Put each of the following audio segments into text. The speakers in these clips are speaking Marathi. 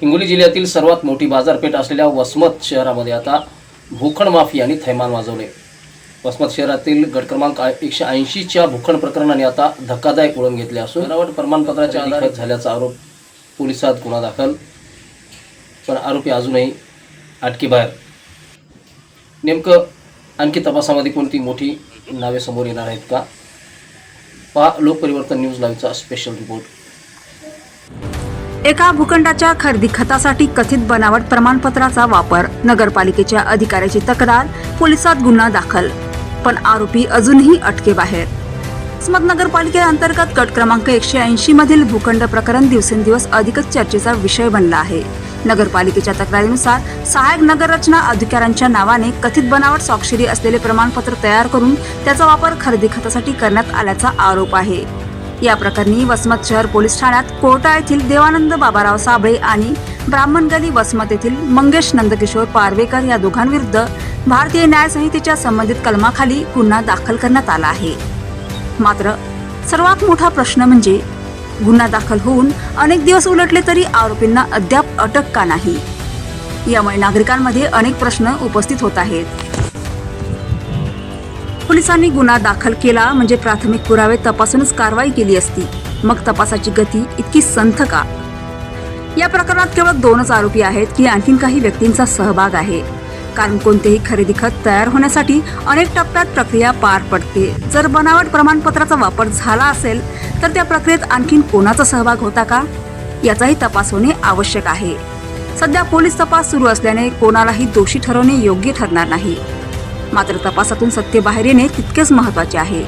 हिंगोली जिल्ह्यातील सर्वात मोठी बाजारपेठ असलेल्या वसमत शहरामध्ये आता भूखंड माफियांनी थैमान वाजवले। वसमत शहरातील गट क्रमांक 180च्या भूखंड प्रकरणाने आता धक्कादायक वळण घेतले असून बनावट प्रमाणपत्राच्या आधारे झाल्याचा आरोप पोलिसात गुन्हा दाखल, पण आरोपी अजूनही अटकेबाहेर। नेमकं आणखी तपासामध्ये कोणती मोठी नावे समोर येणार आहेत का? पहा लोकपरिवर्तन न्यूज लाईव्हचा स्पेशल रिपोर्ट। एका भूखंडाच्या खरेदी खतासाठी कथित बनावट प्रमाणपत्राचा वापर, नगरपालिकेच्या अधिकाऱ्याची तक्रार, पोलिसात गुन्हा दाखल, पण आरोपी अजूनही अटकेबाहेर। वसमत नगरपालिकेअंतर्गत गट क्रमांक 180 मधील भूखंड प्रकरण दिवसेंदिवस अधिकच चर्चेचा विषय बनला आहे। नगरपालिकेच्या तक्रारीनुसार सहाय्यक नगररचना अधिकाऱ्यांच्या नावाने कथित बनावट स्वाक्षरी असलेले प्रमाणपत्र तयार करून त्याचा वापर खरेदी खतासाठी करण्यात आल्याचा आरोप आहे। या प्रकरणी वसमत शहर पोलीस ठाण्यात कोर्टा येथील देवानंद बाबाराव साबळे आणि ब्राह्मणगली वसमत येथील मंगेश नंदकिशोर पारवेकर या दोघांविरुद्ध भारतीय न्याय संहितेच्या संबंधित कलमाखाली गुन्हा दाखल करण्यात आला आहे। मात्र सर्वात मोठा प्रश्न म्हणजे गुन्हा दाखल होऊन अनेक दिवस उलटले तरी आरोपींना अद्याप अटक का नाही? यामुळे नागरिकांमध्ये अनेक प्रश्न उपस्थित होत आहेत। पोलिसांनी गुन्हा दाखल केला म्हणजे प्राथमिक पुरावे तपासूनच कारवाई केली असती, मग तपासाची गती इतकी संथ का? या प्रकरणात केवळ 2च आरोपी आहेत की आणखीन काही व्यक्तींचा सहभाग आहे? कारण कोणतेही खरेदी खत तयार होण्यासाठी अनेक टप्प्यात प्रक्रिया पार पडते। जर बनावट प्रमाणपत्राचा वापर झाला असेल तर त्या प्रक्रियेत आणखीन कोणाचा सहभाग होता का, याचाही तपास होणे आवश्यक आहे। सध्या पोलीस तपास सुरू असल्याने कोणालाही दोषी ठरवणे योग्य ठरणार नाही। मात्र तपासातून सत्य बाहेर येणे तितकेच महत्त्वाचे आहे।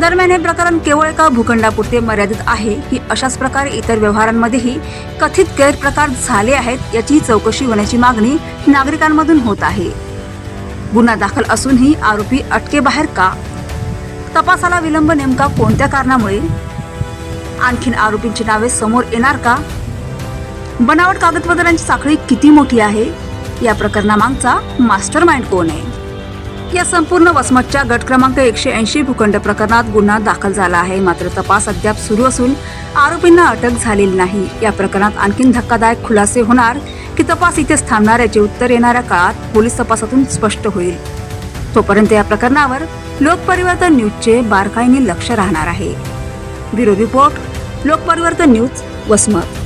दरम्यान हे प्रकरण केवळ एका भूखंडापुरते मर्यादित आहे की अशाच प्रकारे इतर व्यवहारांमध्येही कथित गैरप्रकार झाले आहेत, याची चौकशी होण्याची मागणी नागरिकांमधून होत आहे। गुन्हा दाखल असूनही आरोपी अटकेबाहेर का? तपासाला विलंब नेमका कोणत्या कारणामुळे? आणखीन आरोपींची नावे समोर येणार का? बनावट कागदपत्रांची साखळी किती मोठी आहे? या प्रकरणामागचा मास्टरमाइंड कोण आहे? या संपूर्ण वसमतच्या गट क्रमांक 180 भूखंड प्रकरणात गुन्हा दाखल झाला आहे। मात्र तपास अद्याप सुरू असून आरोपींना अटक झालेली नाही। या प्रकरणात आणखीन धक्कादायक खुलासे होणार की तपास इथेच थांबणार, याचे उत्तर येणाऱ्या काळात पोलीस तपासातून स्पष्ट होईल। तोपर्यंत या प्रकरणावर लोकपरिवर्तन न्यूजचे बारकाईने लक्ष राहणार आहे। Bureau report, Lokparivartan news, Vasmat.